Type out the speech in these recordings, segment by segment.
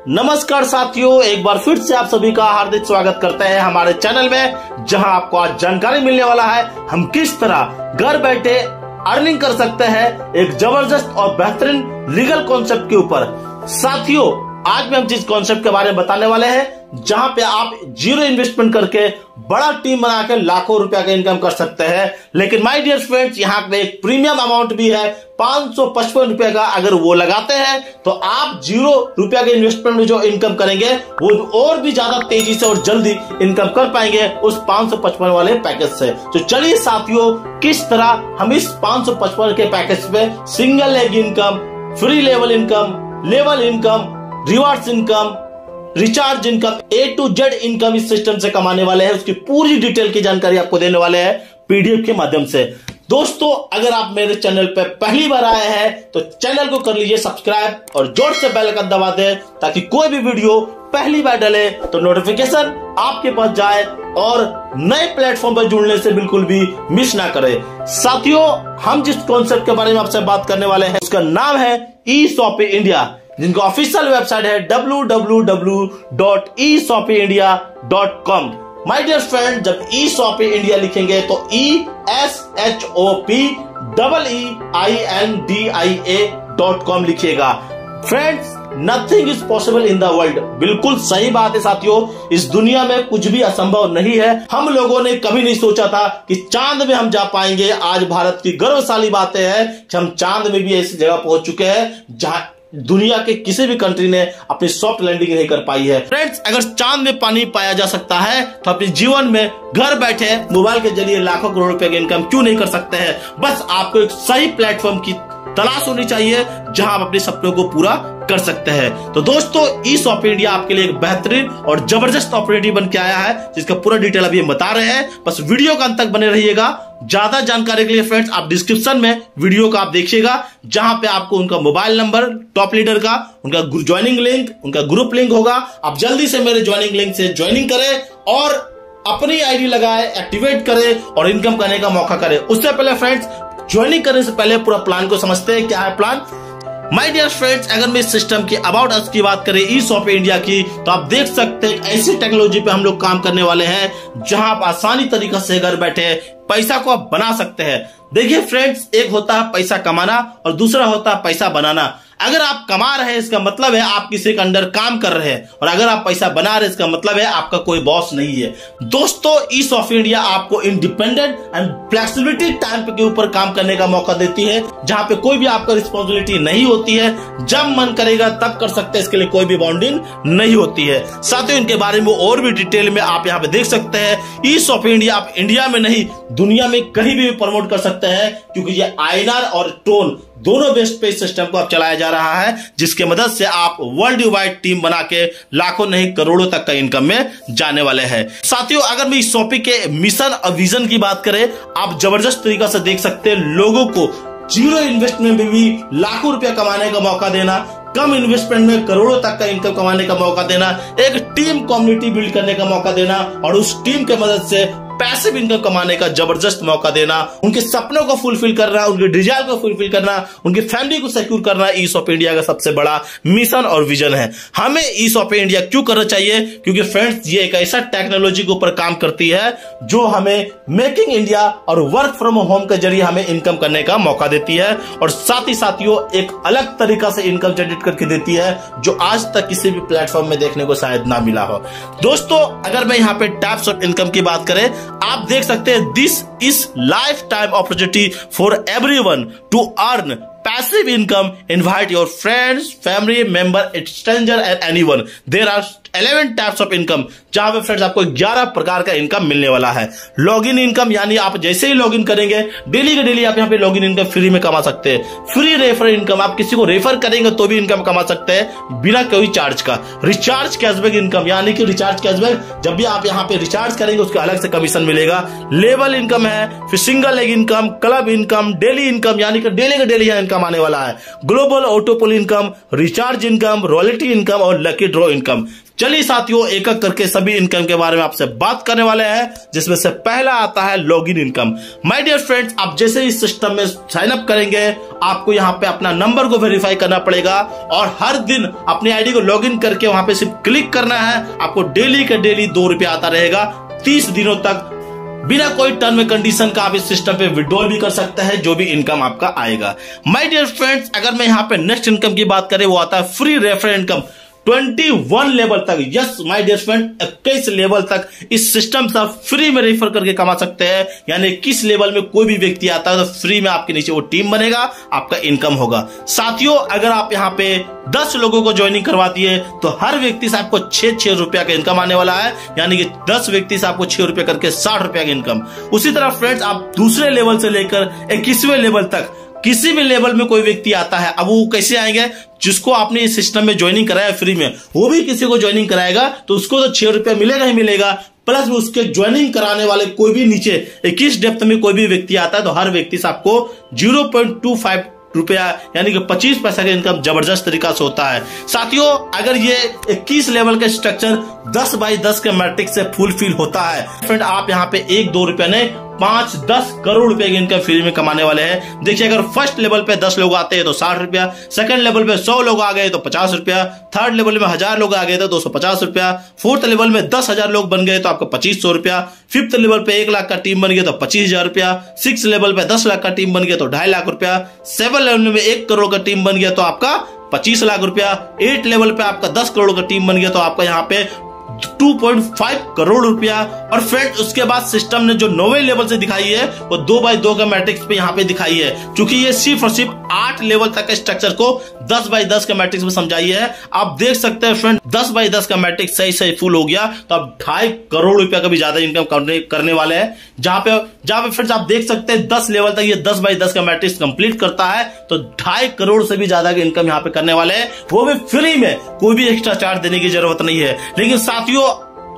नमस्कार साथियों, एक बार फिर से आप सभी का हार्दिक स्वागत करते हैं हमारे चैनल में, जहां आपको आज जानकारी मिलने वाला है हम किस तरह घर बैठे अर्निंग कर सकते हैं एक जबरदस्त और बेहतरीन लीगल कॉन्सेप्ट के ऊपर। साथियों, आज भी हम जिस कॉन्सेप्ट के बारे में बताने वाले हैं, जहां पे आप जीरो इन्वेस्टमेंट करके बड़ा टीम बना के लाखों रुपया का इनकम कर सकते हैं। लेकिन माय डियर फ्रेंड्स, यहाँ पे एक प्रीमियम अमाउंट भी है 555 रुपए का। अगर वो लगाते हैं तो आप जीरो रुपया के इन्वेस्टमेंट में जो इनकम करेंगे वो और भी ज्यादा तेजी से और जल्दी इनकम कर पाएंगे उस 555 वाले पैकेज से। तो चलिए साथियों, किस तरह हम इस 555 के पैकेज पे single leg income, free level income, rewards income, recharge income, A to Z income इस सिस्टम से कमाने वाले हैं, उसकी पूरी डिटेल की जानकारी आपको देने वाले हैं PDF के माध्यम से। दोस्तों, अगर आप मेरे चैनल पर पहली बार आए हैं तो चैनल को कर लीजिए सब्सक्राइब और जोर से बेल आइकन दबा दें, ताकि कोई भी वीडियो पहली बार डले तो नोटिफिकेशन आपके पास जाए और नए प्लेटफॉर्म पर जुड़ने से बिल्कुल भी मिस ना करें। साथियों, हम जिस कॉन्सेप्ट के बारे में आपसे बात करने वाले हैं उसका नाम है eShopee इंडिया, जिनका ऑफिशियल वेबसाइट है www.eshopeeindia.com। माय डियर फ्रेंड, जब eShopee इंडिया लिखेंगे तो ESHOPEEINDIA.com लिखिएगा। Friends, nothing is possible in the world. बिल्कुल सही बात है साथियों, इस दुनिया में कुछ भी असंभव नहीं है। हम लोगों ने कभी नहीं सोचा था कि चांद में हम जा पाएंगे। आज भारत की गौरवशाली बातें हैं कि हम चांद में भी ऐसी जगह पहुंच चुके हैं जहां दुनिया के किसी भी कंट्री ने अपनी सॉफ्ट लैंडिंग नहीं कर पाई है। फ्रेंड्स, अगर चांद में पानी पाया जा सकता है तो अपने जीवन में घर बैठे मोबाइल के जरिए लाखों करोड़ रुपए की इनकम क्यों नहीं कर सकते हैं। बस आपको एक सही प्लेटफॉर्म की तलाश होनी चाहिए जहां आप अपने सपनों को पूरा कर सकते हैं। तो दोस्तों, eShopee इंडिया आपके लिए एक बेहतरीन और जबरदस्त अपॉर्चुनिटी बन के आया है, जिसका पूरा डिटेल अभी हम बता रहे हैं। बस वीडियो का अंत तक बने रहिएगा। ज्यादा जानकारी के लिए फ्रेंड्स आप डिस्क्रिप्शन में वीडियो का आप देखिएगा, जहां पे आपको उनका मोबाइल नंबर, टॉप लीडर का, उनका ज्वाइनिंग लिंक, उनका ग्रुप लिंक होगा। आप जल्दी से मेरे ज्वाइनिंग लिंक से ज्वाइनिंग करें और अपनी आईडी लगाए, एक्टिवेट करें और इनकम करने का मौका करें। उससे पहले फ्रेंड्स, ज्वाइनिंग करने से पहले पूरा प्लान को समझते हैं। क्या है प्लान? माय डियर फ्रेंड्स, अगर मैं इस सिस्टम की अबाउट अस की बात करें eShopee इंडिया की, तो आप देख सकते हैं ऐसी टेक्नोलॉजी पे हम लोग काम करने वाले हैं जहां आप आसानी तरीके से घर बैठे पैसा को आप बना सकते हैं। देखिए फ्रेंड्स, एक होता है पैसा कमाना और दूसरा होता है पैसा बनाना। अगर आप कमा रहे हैं इसका मतलब है आप किसी के अंडर काम कर रहे हैं, और अगर आप पैसा बना रहे हैं इसका मतलब है आपका कोई बॉस नहीं है। दोस्तों, eShopee इंडिया आपको इंडिपेंडेंट एंड फ्लेक्सिबिलिटी टाइम के ऊपर काम करने का मौका देती है, जहां पे कोई भी आपका रिस्पॉन्सिबिलिटी नहीं होती है। जब मन करेगा तब कर सकते हैं, इसके लिए कोई भी बाउंडिंग नहीं होती है। साथियों, इनके बारे में और भी डिटेल में आप यहाँ पे देख सकते हैं। eShopee इंडिया आप इंडिया में नहीं दुनिया में कहीं भी प्रमोट कर सकते हैं, क्योंकि ये INR और टोन दोनों बेस्ट पे सिस्टम को अब चलाया जा रहा है, जिसके मदद से आप वर्ल्ड वाइड टीम बना के लाखों नहीं करोड़ों तक का इनकम में जाने वाले हैं। साथियों, अगर मैं eShopee के मिशन और विजन की बात करें, आप जबरदस्त तरीका से देख सकते हैं लोगों को जीरो इन्वेस्टमेंट में भी लाखों रुपया कमाने का मौका देना, कम इन्वेस्टमेंट में करोड़ों तक का इनकम कमाने का मौका देना, एक टीम कम्युनिटी बिल्ड करने का मौका देना और उस टीम के मदद से पैसिव इनकम कमाने का जबरदस्त मौका देना, उनके सपनों को फुलफिल करना, उनके डिजायर को फुलफिल करना, उनकी फैमिली को सिक्योर करना eShopee इंडिया का सबसे बड़ा मिशन और विजन है। हमें eShopee इंडिया क्यों करना चाहिए? क्योंकि फ्रेंड्स, ये एक ऐसा टेक्नोलॉजी के ऊपर काम करती है जो हमें मेकिंग इंडिया और वर्क फ्रॉम होम के जरिए हमें इनकम करने का मौका देती है, और साथ ही साथियों एक अलग तरीका से इनकम जनरेट करके देती है जो आज तक किसी भी प्लेटफॉर्म में देखने को शायद ना मिला हो। दोस्तों, अगर मैं यहाँ पे टाइप्स ऑफ इनकम की बात करें, आप देख सकते हैं this is lifetime opportunity for everyone to earn passive income. Invite your friends, family member, stranger and anyone. There are 11 types of income, जहां पे फ्रेंड्स आपको 11 प्रकार का इनकम मिलने वाला है। लॉगिन इनकम, यानी आप जैसे ही लॉगिन करेंगे डेली के डेली आप यहाँ पे लॉगिन इनकम फ्री में कमा सकते हैं। फ्री रेफर इनकम, आप किसी को रेफर करेंगे तो भी इनकम कमा सकते हैं बिना कोई चार्ज का। रिचार्ज कैशबैक इनकम, यानी कि रिचार्ज कैशबैक, जब भी आप यहाँ पे रिचार्ज करेंगे उसका अलग से कमीशन मिलेगा। लेवल इनकम है, फिर single leg income, club income, daily income, यानी कि डेली का डेली इनकम इनकम आने वाला है, global autopool income, recharge income, royalty income और लकी ड्रॉ इनकम। चलिए साथियों, एक एक करके सभी इनकम के बारे में आपसे बात करने वाले हैं, जिसमें से पहला आता है login income. My dear friends, आप जैसे इस सिस्टम में साइन अप करेंगे, आपको यहां पे अपना नंबर को वेरीफाई करना पड़ेगा और हर दिन अपनी आईडी को लॉगिन करके वहां पे सिर्फ क्लिक करना है। आपको डेली के डेली 2 रुपया आता रहेगा 30 दिनों तक, बिना कोई टर्म एंड कंडीशन का। आप इस सिस्टम पे विड्रॉल भी कर सकते हैं, जो भी इनकम आपका आएगा। माय डियर फ्रेंड्स, अगर मैं यहां पे नेक्स्ट इनकम की बात करें, वो आता है फ्री रेफरल इनकम 21 लेवल तक। Yes my dear friend, 21 level तक इस सिस्टम से आप फ्री में रेफर करके कमा सकते हैं। यानी किस लेवल में कोई भी व्यक्ति आता है तो फ्री में आपके नीचे वो टीम बनेगा, आपका इनकम होगा। साथियों, अगर आप यहाँ पे 10 लोगों को ज्वाइनिंग करवा दिए तो हर व्यक्ति से आपको 6 रुपया का इनकम आने वाला है। यानी कि 10 व्यक्ति से आपको 6 रुपया करके 60 रुपया का इनकम। उसी तरह फ्रेंड्स, आप दूसरे लेवल से लेकर 21वें लेवल तक किसी भी लेवल में कोई व्यक्ति आता है, अब वो कैसे आएंगे? जिसको आपने इस सिस्टम में ज्वाइनिंग कराया फ्री में, वो भी किसी को ज्वाइनिंग कराएगा तो उसको तो 6 रुपया मिलेगा ही मिलेगा, प्लस में उसके ज्वाइनिंग कराने वाले कोई भी नीचे 21 डेप्थ में कोई भी व्यक्ति आता है तो हर व्यक्ति से आपको 0.25 रुपया यानी कि 25 पैसा का इनकम जबरदस्त तरीका से होता है। साथियों, अगर ये 21 लेवल का स्ट्रक्चर 10 बाई 10 के मैट्रिक्स से फुलफिल होता है फ्रेंड, आप यहाँ पे 1-2 रुपया ने 5-10 करोड़ रुपए की इनकम फ्री में कमाने वाले हैं। देखिए, अगर फर्स्ट लेवल पे 10 लोग आते हैं तो 60 रुपया, सेकंड लेवल पे 100 लोग आ गए तो 50 रुपया, थर्ड लेवल में 1000 लोग आ गए तो 250 रुपया, फोर्थ लेवल में 10,000 लोग बन गए तो आपको 2500 रुपया, फिफ्थ लेवल पे 1 लाख का टीम बन गया तो 25,000 रुपया, सिक्स लेवल पे 10 लाख का टीम बन गया तो 2.5 लाख रुपया, 7 लेवल में 1 करोड़ का टीम बन गया तो आपका 25 लाख रुपया, 8 लेवल पे आपका 10 करोड़ का टीम बन गया तो आपका यहाँ पे 2.5 करोड़ रुपया। और फ्रेंड, उसके बाद सिस्टम ने जो 9वें लेवल से दिखाई है वो 2x2 का मैट्रिक्स पे यहाँ पे दिखाई है, क्योंकि ये सिर्फ और सिर्फ 8 लेवल तक के स्ट्रक्चर को 10x10 के मैट्रिक्स में समझाई है। आप देख सकते हैं फ्रेंड, 10x10 का मैट्रिक्स सही फुल हो गया तो आप 2.5 करोड़ रुपया का भी ज्यादा इनकम करने वाले हैं। जहां पे फ्रेंड्स आप देख सकते हैं 10 लेवल तक ये 10x10 का मैट्रिक्स कंप्लीट करता है तो 2.5 करोड़ से भी ज्यादा की इनकम यहाँ पे करने वाले हैं, वो भी फ्री में, कोई भी एक्स्ट्रा चार्ज देने की जरूरत नहीं है। लेकिन साथियों,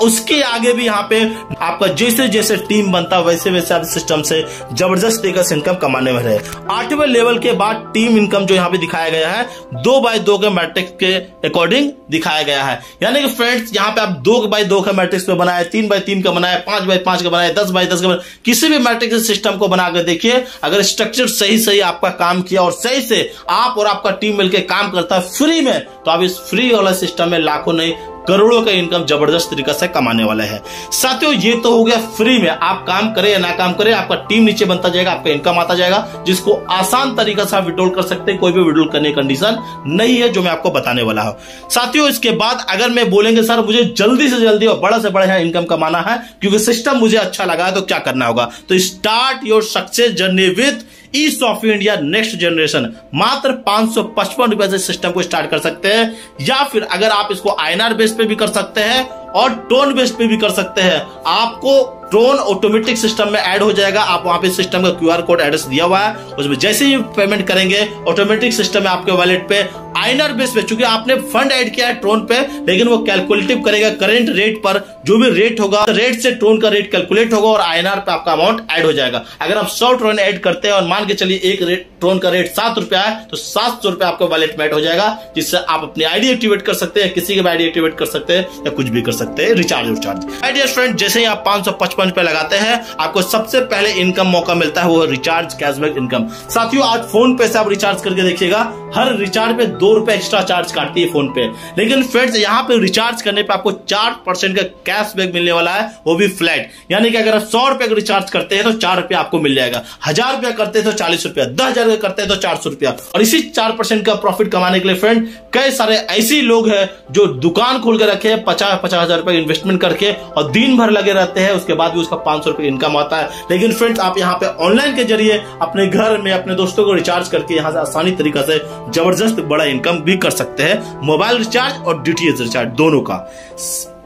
उसके आगे भी यहाँ पे आपका जैसे जैसे टीम बनता है वैसे वैसे आप सिस्टम से जबरदस्त तरीके से इनकम कमाने वाले हैं। 8वें लेवल के बाद टीम इनकम जो यहाँ पे दिखाया गया है 2x2 के मैट्रिक्स के अकॉर्डिंग दिखाया गया है। यानी कि फ्रेंड्स, यहाँ पे आप 2x2 का मैट्रिक्स पे बनाए, 3x3 का बनाए, 5x5 का बनाए, 10x10 का बनाए, किसी भी मैट्रिक्स सिस्टम को बनाकर देखिए, अगर स्ट्रक्चर सही आपका काम किया और सही से आप और आपका टीम मिलकर काम करता है फ्री में, तो आप इस फ्री वाला सिस्टम में लाखों नहीं करोड़ों का इनकम जबरदस्त तरीका से कमाने वाले हैं। साथियों, ये तो हो गया फ्री में, आप काम करें या ना काम करें, आपका टीम नीचे बनता जाएगा, आपका इनकम आता जाएगा, जिसको आसान तरीका से आप विड्रॉल कर सकते हैं। कोई भी विड्रॉल करने की कंडीशन नहीं है, जो मैं आपको बताने वाला हूं। साथियों, इसके बाद अगर मैं बोलेंगे सर मुझे जल्दी से जल्दी और बड़ा से बड़ा इनकम कमाना है क्योंकि सिस्टम मुझे अच्छा लगा है, तो क्या करना होगा? तो start your success journey with ई-सॉफी इंडिया नेक्स्ट जनरेशन। मात्र 555 रुपए से सिस्टम को स्टार्ट कर सकते हैं, या फिर अगर आप इसको INR बेस पे भी कर सकते हैं और टोन बेस पे भी कर सकते हैं। आपको टोन ऑटोमेटिक सिस्टम में ऐड हो जाएगा। आप वहां पे सिस्टम का QR कोड एड्रेस दिया हुआ है, उसमें जैसे ही पेमेंट करेंगे ऑटोमेटिक सिस्टम में आपके वॉलेट पे INR बेस पे, चूंकि आपने फंड ऐड किया है ट्रोन पे, लेकिन वो कैलकुलेटिव करेगा करंट रेट पर, जो भी रेट होगा रेट से ट्रोन का रेट कैलकुलेट होगा और INR पे आपका अमाउंट ऐड हो जाएगा। अगर आप 100 ट्रोन ऐड करते हैं और मान के चलिए एक ट्रोन का रेट 7 रुपया है तो 700 रुपया आपके वॉलेट में ऐड हो जाएगा, जिससे आप अपनी आईडी एक्टिवेट कर सकते हैं, किसी की भी आईडी एक्टिवेट कर सकते हैं या कुछ भी कर सकते हैं, रिचार्ज। माय डियर फ्रेंड, जैसे ही आप 555 रुपए लगाते हैं आपको सबसे पहले इनकम मौका मिलता है, वो रिचार्ज कैशबैक इनकम। साथियों, आज फोन पे से आप रिचार्ज करके देखिएगा, हर रिचार्ज पे 2 रुपए एक्स्ट्रा चार्ज काटती है फोन पे। लेकिन फ्रेंड्स, यहाँ पे रिचार्ज करने पे आपको 4% का कैशबैक मिलने वाला है, वो भी फ्लैट। यानी कि अगर आप 100 रुपए का रिचार्ज करते हैं तो 4 रुपया आपको मिल जाएगा, 1000 रुपया करते हैं तो 40 रुपया, 10,000 का करते हैं तो 400 रुपया। और इसी 4% का प्रॉफिट कमाने के लिए फ्रेंड, कई सारे ऐसे लोग हैं जो दुकान खोल के रखे हैं 50-50 हजार रुपए इन्वेस्टमेंट करके और दिन भर लगे रहते हैं, उसके बाद भी उसका 500 रुपए इनकम आता है। लेकिन फ्रेंड्स, आप यहाँ पे ऑनलाइन के जरिए अपने घर में अपने दोस्तों को रिचार्ज करके यहाँ से आसानी तरीका से जबरदस्त बड़ा इनकम भी कर सकते हैं, मोबाइल रिचार्ज और DTH रिचार्ज दोनों का।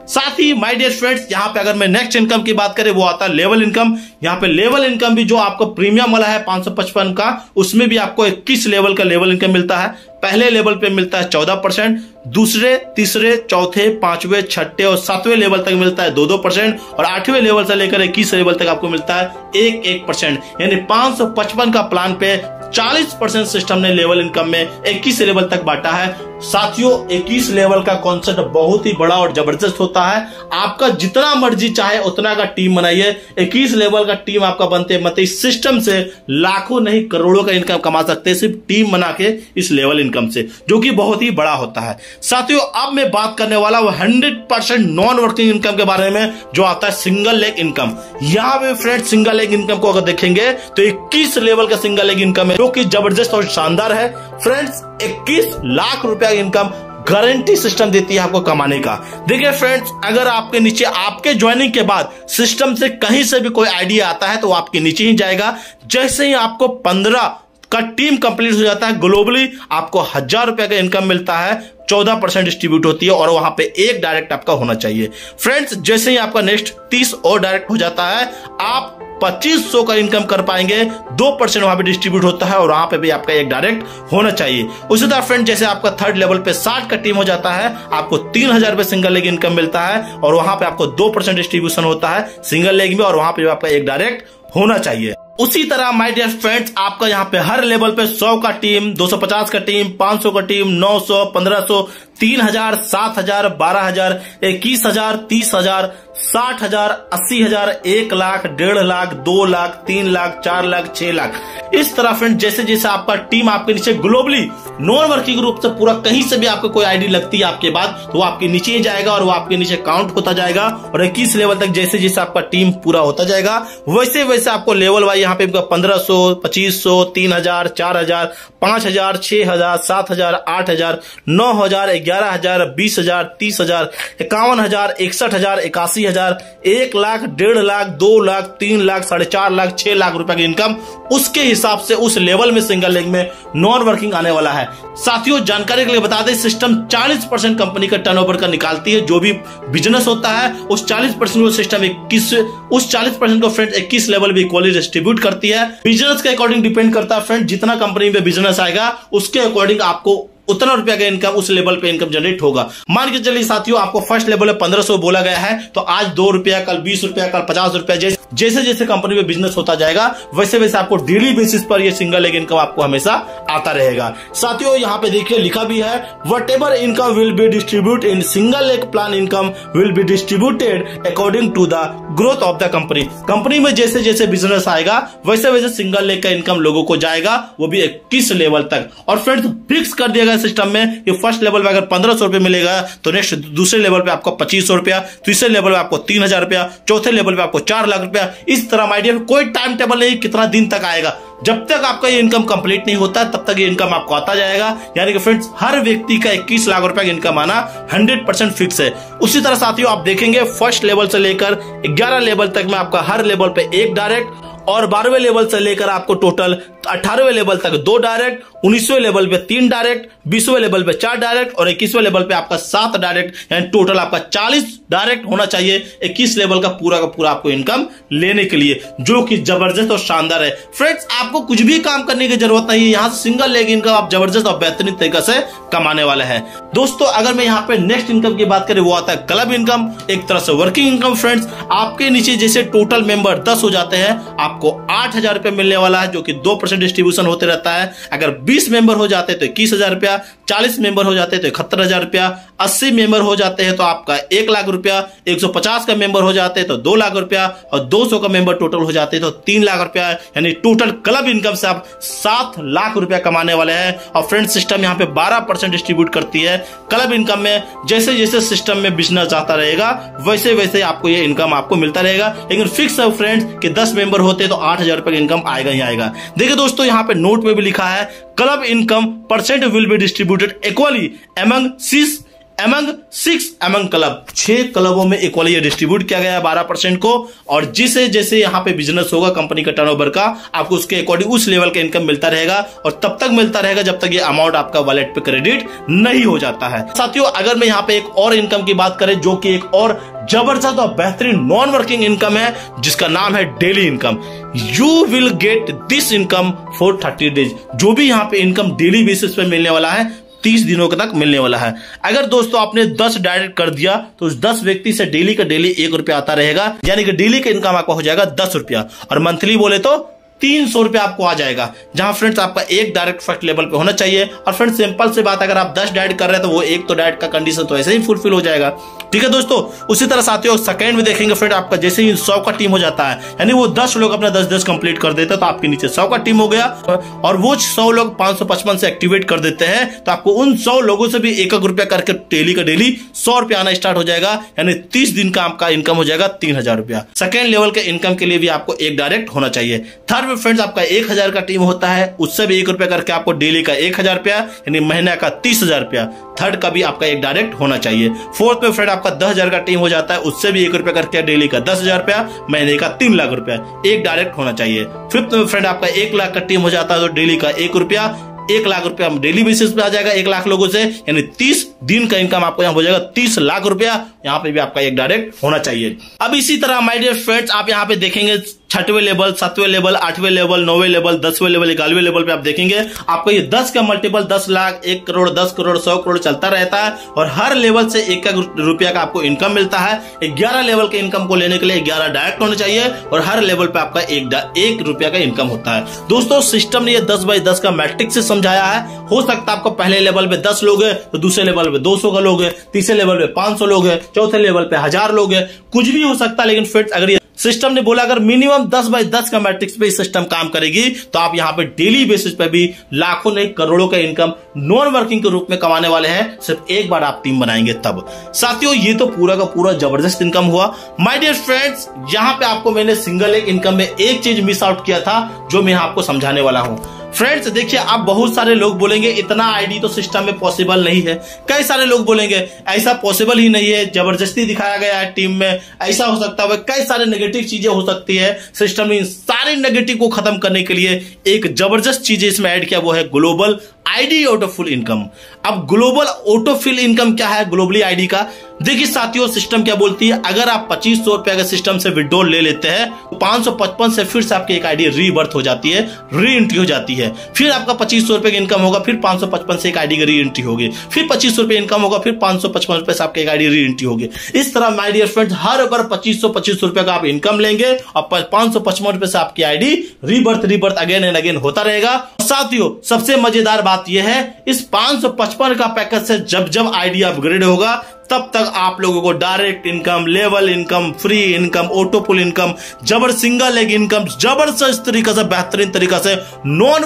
साथ ही माय डियर फ्रेंड्स, यहाँ पे अगर मैं नेक्स्ट इनकम की बात करें वो आता है लेवल इनकम। यहाँ पे लेवल इनकम भी जो आपको प्रीमियम वाला है 555 का, उसमें भी आपको 21 लेवल का लेवल इनकम मिलता है। पहले लेवल पे मिलता है 14%, दूसरे, तीसरे, चौथे, पांचवें, छठे और सातवें लेवल तक मिलता है 2-2% और 8वें लेवल से लेकर 21 लेवल तक आपको मिलता है 1-1%। यानी 555 का प्लान पे 40% सिस्टम ने लेवल इनकम में 21 लेवल तक बांटा है। साथियों 21 लेवल का कॉन्सेप्ट बहुत ही बड़ा और जबरदस्त होता है। आपका जितना मर्जी चाहे उतना का टीम बनाइए, 21 लेवल का टीम आपका बनते मतलब इस सिस्टम से लाखों नहीं करोड़ों का इनकम कमा सकते हैं, सिर्फ टीम बना के इस लेवल इनकम से, जो कि बहुत ही बड़ा होता है। साथियों अब मैं बात करने वाला हूं 100% नॉन वर्किंग इनकम के बारे में, जो आता है सिंगल लेग इनकम। यहां पे फ्रेंड सिंगल लेग इनकम को अगर देखेंगे तो 21 लेवल का सिंगल लेग इनकम है, जो कि जबरदस्त और शानदार है। फ्रेंड्स 21 लाख रुपया इनकम गारंटी सिस्टम देती है आपको कमाने का। देखिए फ्रेंड्स, अगर आपके नीचे आपके ज्वाइनिंग के बाद सिस्टम से कहीं से भी कोई आइडिया आता है तो आपके नीचे ही जाएगा। जैसे ही आपको 15 का टीम कंप्लीट हो जाता है, ग्लोबली आपको 1000 रुपए का इनकम मिलता है, 14% डिस्ट्रीब्यूट होती है और वहां पे एक डायरेक्ट आपका होना चाहिए। फ्रेंड्स जैसे ही आपका नेक्स्ट 30 और डायरेक्ट हो जाता है, आप 2500 का इनकम कर पाएंगे, 2% वहां पे डिस्ट्रीब्यूट होता है और वहां पे भी आपका एक डायरेक्ट होना चाहिए। उसी तरह फ्रेंड जैसे आपका थर्ड लेवल पे 60 का टीम हो जाता है, आपको 3000 रुपए सिंगल लेग इनकम मिलता है और वहां पे आपको 2% डिस्ट्रीब्यूशन होता है सिंगल लेग में और वहां पे आपका एक डायरेक्ट होना चाहिए। उसी तरह माय डियर फ्रेंड्स आपका यहाँ पे हर लेवल पे 100 का टीम, 250 का टीम, 500 का टीम, 900, 1500, 3000, 7000, 12000, 21000, 30000, 60000, 80000, 1 लाख, 1.5 लाख, 2 लाख, 3 लाख, 4 लाख, 6 लाख। इस तरह फ्रेंड जैसे जैसे आपका टीम आपके नीचे ग्लोबली नॉन वर्किंग रूप से पूरा कहीं से भी आपको कोई आईडी लगती है आपके बाद, तो वो आपके नीचे ही जाएगा और वो आपके नीचे काउंट होता जाएगा और 21 लेवल तक जैसे जैसे आपका टीम पूरा होता जाएगा वैसे वैसे आपको लेवल वाइज यहाँ पे 1500, 2500, 3000, 4000, 5000, 6000, 7000, 8000, 9000, 11000, 20000, 30000, 51000, 61000, 81000, 1 लाख, 1.5 लाख, 2 लाख, 3 लाख, 4.5 लाख, 6 लाख रुपए की इनकम उसके हिसाब से उस लेवल में सिंगल लेग में नॉन वर्किंग आने वाला है। साथियों जानकारी के लिए बता दें, सिस्टम 40% कंपनी का टर्नओवर का निकालती है। जो भी बिजनेस होता है उस 40% को सिस्टम 40% को फ्रेंड 21 लेवल भी इक्वली डिस्ट्रीब्यूट करती है। बिजनेस के अकॉर्डिंग डिपेंड करता है फ्रेंड, जितना कंपनी में बिजनेस आएगा उसके अकॉर्डिंग आपको उतना रुपया का इनकम उस लेवल पे इनकम जनरेट होगा। मान के चलिए साथियों आपको फर्स्ट लेवल में 1500 बोला गया है, तो आज 2 रुपया, कल 20 रुपया, कल 50 रुपया, जैसे जैसे कंपनी में बिजनेस होता जाएगा वैसे वैसे आपको डेली बेसिस पर ये सिंगल लेग इनकम आपको हमेशा आता रहेगा। साथियों यहाँ पे देखिए लिखा भी है, whatever income will be distribute in single leg plan income will be distributed according to the growth of the company. Company में जैसे जैसे बिजनेस आएगा वैसे वैसे सिंगल लेग का इनकम लोगों को जाएगा, वो भी 21 लेवल तक। और फ्रेंड्स फिक्स कर दिया गया सिस्टम में कि फर्स्ट लेवल पे अगर 1500 रुपए मिलेगा तो नेक्स्ट दूसरे लेवल पे आपको 2500 रुपया, तीसरे लेवल पे आपको 3000 रुपया, चौथे लेवल पे आपको 4 लाख रुपया। इस तरह माय डियर कोई टाइम टेबल नहीं कितना दिन तक आएगा, जब तक आपका ये इनकम कंप्लीट नहीं होता तब तक ये इनकम आपको आता जाएगा। यानी कि फ्रेंड्स हर व्यक्ति का 21 लाख रुपए का इनकम आना 100% फिक्स है। उसी तरह साथियों आप देखेंगे फर्स्ट लेवल से लेकर 11 लेवल तक में आपका हर लेवल पे एक डायरेक्ट और 12वें लेवल से लेकर आपको टोटल 18वें लेवल तक 2 डायरेक्ट, 19वें लेवल पे 3 डायरेक्ट, 20वें लेवल पे 4 डायरेक्ट और 21वें लेवल पे आपका 7 डायरेक्ट, यानी टोटल आपका 40 डायरेक्ट होना चाहिए 21 लेवल का पूरा आपको इनकम लेने के लिए, जो कि जबरदस्त और शानदार है। फ्रेंड्स आपको कुछ भी काम करने की जरूरत नहीं है, यहां से सिंगल लेग इनकम आप जबरदस्त और बेहतरीन तरीके से कमाने वाले हैं। दोस्तों अगर मैं यहाँ पे नेक्स्ट इनकम की बात करें वो आता है क्लब इनकम, एक तरह से वर्किंग इनकम। फ्रेंड्स आपके नीचे जैसे टोटल मेंबर 10 हो जाते हैं आपको 8000 रुपए मिलने वाला है, जो कि 2% डिस्ट्रीब्यूशन होते रहता है। अगर 20 मेंबर हो जाते हैं तो 21000 रुपया, 40 मेंबर हो जाते हैं तो 71000 रुपया, 80 मेंबर हो जाते हैं तो आपका 1 लाख रुपया, 150 का मेंबर हो जाते हैं तो 2 लाख रुपया और 200 का मेंबर टोटल हो जाते हैं तो 3 लाख रुपया, यानी टोटल क्लब इनकम से आप 7 लाख रुपया कमाने वाले हैं। और फ्रेंड सिस्टम यहाँ पे 12% डिस्ट्रीब्यूट करती है क्लब इनकम में। जैसे जैसे सिस्टम में बिजनेस आता रहेगा वैसे वैसे आपको ये इनकम आपको मिलता रहेगा, लेकिन फिक्स है फ्रेंड्स कि 10 मेंबर होते तो 8000 रुपए का इनकम आएगा ही आएगा। देखिए दोस्तों यहाँ पे नोट में भी लिखा है club income percent will be distributed equally among 6 among 6 among club, 6 क्लबों में इक्वली डिस्ट्रीब्यूट किया गया है 12% को। और जिसे जैसे यहाँ पे बिजनेस होगा कंपनी का टर्नओवर का, आपको उसके अकॉर्डिंग उस लेवल का इनकम मिलता रहेगा और तब तक मिलता रहेगा जब तक ये अमाउंट आपका वॉलेट पे क्रेडिट नहीं हो जाता है। साथियों अगर मैं यहाँ पे एक और इनकम की बात करें जो कि एक और जबरदस्त और बेहतरीन नॉन वर्किंग इनकम है जिसका नाम है daily income. You will get this income for 30 days. जो भी यहाँ पे इनकम डेली बेसिस पे मिलने वाला है 30 दिनों तक मिलने वाला है। अगर दोस्तों आपने 10 डायरेक्ट कर दिया तो उस 10 व्यक्ति से डेली का डेली 1 रुपया आता रहेगा, यानी कि डेली का इनकम आपका हो जाएगा 10 रुपया। और मंथली बोले तो 300 रुपया आपको आ जाएगा, जहां फ्रेंड्स आपका एक डायरेक्ट फर्स्ट लेवल पे होना चाहिए। और फ्रेंड्स सिंपल से बात, अगर आप 10 डायरेक्ट कर रहे हैं तो वो एक तो डायरेक्ट का कंडीशन तो ऐसे ही फुलफिल हो जाएगा। ठीक है दोस्तों, उसी तरह साथियों सेकंड में देखेंगे फ्रेंड, आपका जैसे ही 100 का टीम हो जाता है, यानी वो 10 लोग अपना 10-10 कंप्लीट कर देते हैं तो आपके नीचे 100 का टीम हो गया। और वो 100 लोग 555 से एक्टिवेट कर देते हैं तो आपको उन 100 लोगों से भी 1-1 रुपया करके डेली का डेली 100 रुपया आना स्टार्ट हो जाएगा, यानी 30 दिन का आपका इनकम हो जाएगा 3000 रुपया। सेकेंड लेवल के इनकम के लिए भी आपको एक डायरेक्ट होना चाहिए। थर्ड में फ्रेंड्स आपका 1000 का टीम होता है, उससे भी 1 रुपया करके आपको डेली का 1000 रुपया, यानी महीने का 30,000 रुपया। थर्ड का भी आपका एक डायरेक्ट होना चाहिए। फोर्थ में फ्रेंड आपका 10,000 का टीम हो जाता है, उससे भी 1 रुपया करके डेली का 10,000 रुपया, महीने का 3 लाख रुपया, एक डायरेक्ट होना चाहिए। फिफ्थ में फ्रेंड आपका 1 लाख का टीम हो जाता है तो डेली का 1 रुपया, 1 लाख रुपया डेली बेसिस पे आ जाएगा 1 लाख लोगों से, यानी 30 दिन का इनकम आपको यहाँ हो जाएगा 30 लाख रुपया। यहाँ पे भी आपका एक डायरेक्ट होना चाहिए। अब इसी तरह माय डियर फ्रेंड्स आप यहाँ पे देखेंगे 6वें लेवल, 7वें लेवल, 8वें लेवल, 9वें लेवल, 10वें लेवल, 11वें लेवल पे आप देखेंगे आपको ये 10 का मल्टीपल 10 लाख, 1 करोड़, 10 करोड़, 100 करोड़ चलता रहता है। और हर लेवल से 1 रुपया का आपको इनकम मिलता है। 11 लेवल के इनकम को लेने के लिए 11 डायरेक्ट होने चाहिए और हर लेवल पे आपका 1 रुपया का इनकम होता है। दोस्तों सिस्टम ने ये 10x10 का मैट्रिक्स से समझाया है। हो सकता है आपको पहले लेवल पे 10 लोग है तो दूसरे लेवल पे 200 का लोग है, तीसरे लेवल पे 500 लोग है, चौथे लेवल पे 1000 लोग है, कुछ भी हो सकता है। लेकिन फ्रेंड्स अगर ये सिस्टम ने बोला अगर मिनिमम 10x10 का मैट्रिक्स पे सिस्टम काम करेगी तो आप यहां पे डेली बेसिस पे भी लाखों नहीं करोड़ों का इनकम नॉन वर्किंग के रूप में कमाने वाले हैं, सिर्फ एक बार आप टीम बनाएंगे तब। साथियों ये तो पूरा का पूरा जबरदस्त इनकम हुआ। माय डियर फ्रेंड्स यहां पे आपको मैंने सिंगल एक इनकम में एक चीज मिस आउट किया था जो मैं आपको समझाने वाला हूं। फ्रेंड्स देखिए आप बहुत सारे लोग बोलेंगे इतना आईडी तो सिस्टम में पॉसिबल नहीं है। कई सारे लोग बोलेंगे ऐसा पॉसिबल ही नहीं है, जबरदस्ती दिखाया गया है टीम में, ऐसा हो सकता है। कई सारे नेगेटिव चीजें हो सकती है। सिस्टम ने इन सारे नेगेटिव को खत्म करने के लिए एक जबरदस्त चीज इसमें ऐड किया, वो है ग्लोबल आईडी ऑटोफिल इनकम। अब ग्लोबल ऑटोफिल इनकम क्या है ग्लोबली आईडी का? देखिए साथियों सिस्टम क्या बोलती है, अगर आप 2500 रुपए का सिस्टम से विड्रॉल ले लेते हैं तो 555 से फिर से आपकी एक आईडी रीबर्थ हो जाती है, री एंट्री हो जाती है। फिर आपका 2500 रुपए का इनकम होगा, फिर 555 से एक आईडी की री एंट्री होगी, फिर 2500 रुपए इनकम होगा, फिर 555 रुपए से आपकी एक आईडी री एंट्री होगी। इस तरह माय डियर फ्रेंड्स हर बार 2500 रुपए का आप इनकम लेंगे और 555 रुपए से आपकी ID rebirth again and again होता रहेगा। साथियों सबसे मजेदार बात यह है इस 555 का पैकेज से जब आईडी अपग्रेड होगा तब तक आप लोगों को direct income, level income, free income, ऑटोपुल income, single leg income जबरदस्त तरीका से बेहतरीन तरीका से नॉन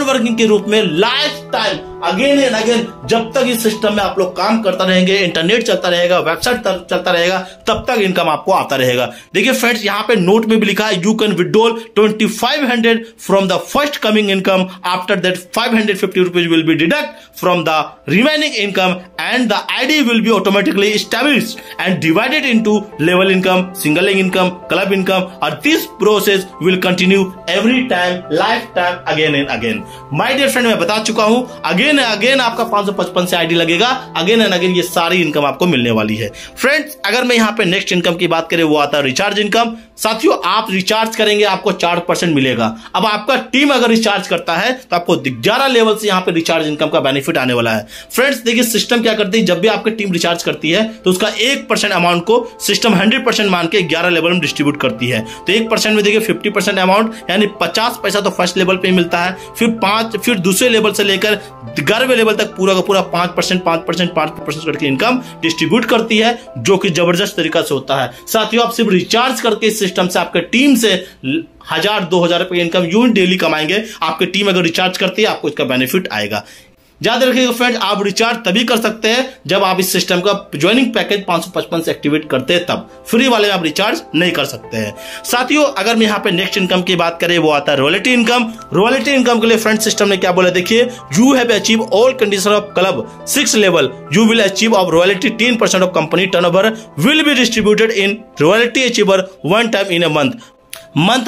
वर्किंग के रूप में life time again and again जब तक इस सिस्टम में आप लोग काम करता रहेंगे, इंटरनेट चलता रहेगा, वेबसाइट चलता रहेगा, तब तक इनकम आपको आता रहेगा। देखिए फ्रेंड्स यहाँ पे नोट में भी लिखा है you can withdrawal 2500 from the first coming income, after that 550 rupees will be deduct from the remaining income and the ID will be automatically established and divided into level income, single leg income, club income, or this process will continue every time, lifetime, again and again. My dear friend, मैं बता चुका हूं again again आपका 555 से ID लगेगा, again and again ये सारी income आपको मिलने वाली है। फ्रेंड्स अगर मैं यहाँ पे नेक्स्ट इनकम की बात करें वो आता है रिचार्ज इनकम। साथियों आप रिचार्ज करेंगे आपको 4% मिलेगा। अब आपका टीम अगर रिचार्ज करता है तो आपको 11 लेवल से यहाँ पे रिचार्ज इनकम का बेनिफिट आने वाला है। फ्रेंड्स देखिए सिस्टम क्या करती है, जब भी आपकी टीम रिचार्ज करती है तो उसका 1% अमाउंट को सिस्टम 100% मान के 11 लेवल में डिस्ट्रीब्यूट करती है। तो 1% में देखिए 50% अमाउंट यानी 50 पैसा तो फर्स्ट लेवल पे मिलता है, फिर दूसरे लेवल से लेकर 11वें लेवल तक पूरा का पूरा 5% करके इनकम डिस्ट्रीब्यूट करती है, जो कि जबरदस्त तरीका से होता है। साथियों आप सिर्फ रिचार्ज करके सिस्टम से आपके टीम से 1000-2000 रुपए इनकम यूं डेली कमाएंगे। आपकी टीम अगर रिचार्ज करती है आपको इसका बेनिफिट आएगा। याद रखिएगा फ्रेंड्स, आप रिचार्ज तभी कर सकते हैं जब आप इस सिस्टम का ज्वाइनिंग पैकेज 555 से एक्टिवेट करते हैं, तब फ्री वाले में आप रिचार्ज नहीं कर सकते हैं। साथियों, अगर मैं यहाँ पे नेक्स्ट इनकम की बात करें, वो आता है रॉयल्टी इनकम। रॉयल्टी इनकम के लिए फ्रेंड सिस्टम ने क्या बोला, देखिए, you have achieve all condition of club 6 level, you will achieve of royalty 10% of company turnover will be distributed in royalty achiever 1 time in a month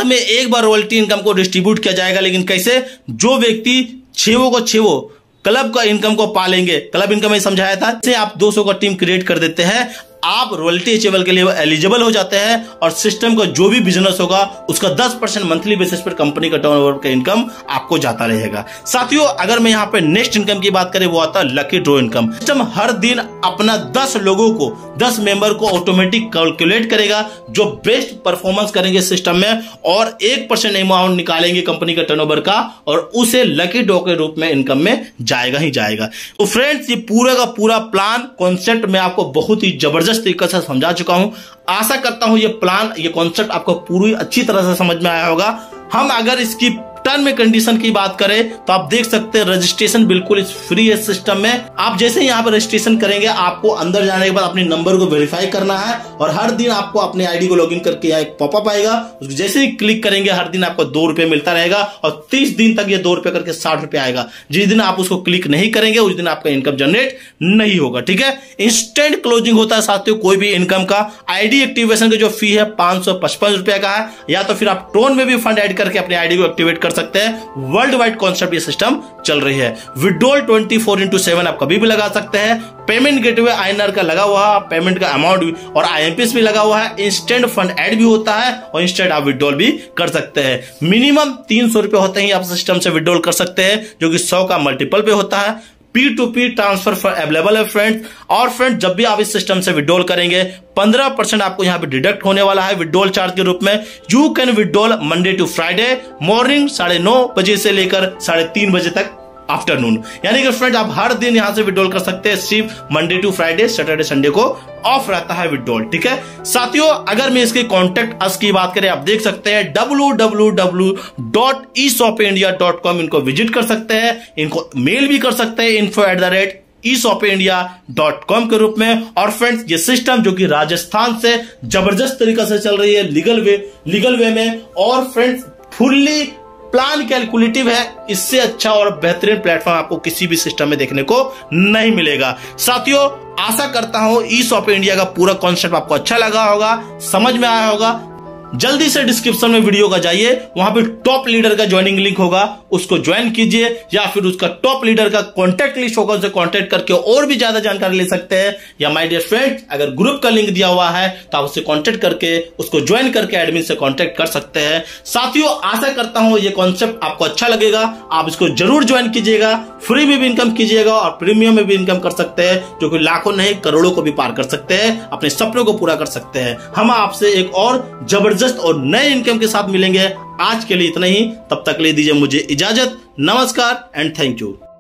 में एक बार royalty income को distribute किया जाएगा। लेकिन कैसे, जो व्यक्ति 6 क्लब का इनकम को पालेंगे। क्लब इनकम में समझाया था, जैसे आप 200 का टीम क्रिएट कर देते हैं, आप रॉयल्टी अचीवेबल के लिए एलिजिबल हो जाते हैं और सिस्टम का जो भी बिजनेस होगा उसका 10% मंथली बेसिस पर कंपनी का टर्नओवर का इनकम आपको जाता रहेगा। साथियों, अगर मैं यहाँ पे नेक्स्ट इनकम की बात करें, वो आता है लकी ड्रॉ इनकम। सिस्टम हर दिन अपना 10 लोगों को, 10 मेंबर को ऑटोमेटिक कैलकुलेट करेगा जो बेस्ट परफॉर्मेंस करेंगे सिस्टम में, और 1% अमाउंट निकालेंगे कंपनी का टर्नओवर का, और उसे लकी ड्रॉ के रूप में इनकम में जाएगा ही जाएगा। तो फ्रेंड्स, ये पूरा का पूरा प्लान कॉन्सेप्ट मैं आपको बहुत ही जबरदस्त तरीके से समझा चुका हूं। आशा करता हूं ये प्लान, ये कॉन्सेप्ट आपको पूरी अच्छी तरह से समझ में आया होगा। हम अगर इसकी टर्म में कंडीशन की बात करें तो आप देख सकते हैं रजिस्ट्रेशन बिल्कुल फ्री है सिस्टम में। आप जैसे ही यहाँ पर रजिस्ट्रेशन करेंगे, आपको अंदर जाने के बाद अपने नंबर को वेरीफाई करना है और हर दिन आपको अपने आईडी को लॉगिन करके यहाँ एक पॉपअप आएगा, जैसे ही क्लिक करेंगे हर दिन आपको 2 रुपए मिलता रहेगा और 30 दिन तक ये 2 रुपए करके 60 रुपए आएगा। जिस दिन आप उसको क्लिक नहीं करेंगे उस दिन आपका इनकम जनरेट नहीं होगा। ठीक है, इंस्टेंट क्लोजिंग होता है साथियों कोई भी इनकम का। आईडी एक्टिवेशन का जो फी है 555 रुपए का है, या तो फिर आप टोन में भी फंड ऐड करके अपने आईडी को एक्टिवेट कर सकते हैं। वर्ल्ड वाइड कॉन्सेप्ट ये सिस्टम चल रही है। विड्रॉल 24/7 आप कभी भी लगा सकते हैं। पेमेंट गेटवे INR का लगा हुआ है, पेमेंट का अमाउंट भी और IMPS भी लगा हुआ है। इंस्टेंट फंड ऐड भी होता है और इंस्टेंट आप विड्रॉल भी कर सकते हैं। मिनिमम 300 रुपए होते ही आप सिस्टम से विड्रॉल कर सकते हैं, जो कि 100 का मल्टीपल पे होता है। P2P ट्रांसफर अवेलेबल है फ्रेंड्स। और फ्रेंड्स, जब भी आप इस सिस्टम से विड्रॉल करेंगे 15% आपको यहां पे डिडक्ट होने वाला है विड्रॉल चार्ज के रूप में। You can withdrawal Monday to Friday morning 9:30 बजे से लेकर 3:30 बजे तक आफ्टरनून। यानी कि फ्रेंड्स, आप हर दिन यहां से विड्रॉल कर सकते हैं। सिर्फ Monday to Friday, Saturday Sunday को ऑफ रहता है विड्रॉल। ठीक है साथियों, अगर मैं इसके कॉन्टेक्ट अस की बात करें, आप देख सकते हैं www.eshopindia.com इनको विजिट कर सकते हैं, इनको मेल भी कर सकते हैं info@eshopindia.com के रूप में। और फ्रेंड्स, ये सिस्टम जो कि राजस्थान से जबरदस्त तरीके से चल रही है लीगल वे में, और फ्रेंड्स फुल्ली प्लान कैलकुलेटिव है। इससे अच्छा और बेहतरीन प्लेटफॉर्म आपको किसी भी सिस्टम में देखने को नहीं मिलेगा। साथियों, आशा करता हूं ईशॉप इंडिया का पूरा कॉन्सेप्ट आपको अच्छा लगा होगा, समझ में आया होगा। जल्दी से डिस्क्रिप्शन में वीडियो का जाइए, वहां पे टॉप लीडर का ज्वाइनिंग लिंक होगा, उसको ज्वाइन कीजिए, या फिर उसका टॉप लीडर का कॉन्टैक्ट लिस्ट होगा, उससे कॉन्टैक्ट करके और भी ज्यादा जानकारी ले सकते हैं। या माय डियर फ्रेंड्स, अगर ग्रुप का लिंक दिया हुआ है तो आप उससे कॉन्टैक्ट करके उसको ज्वाइन करके एडमिन से कॉन्टैक्ट कर सकते हैं। साथियों, आशा करता हूं ये कॉन्सेप्ट आपको अच्छा लगेगा, आप इसको जरूर ज्वाइन कीजिएगा। फ्री में भी इनकम कीजिएगा और प्रीमियम में भी इनकम कर सकते हैं, जो कि लाखों नहीं करोड़ों को भी पार कर सकते हैं, अपने सपनों को पूरा कर सकते हैं। हम आपसे एक और जबरदस्त और नए इनकम के साथ मिलेंगे। आज के लिए इतना ही, तब तक ले दीजिए मुझे इजाजत। नमस्कार एंड थैंक यू।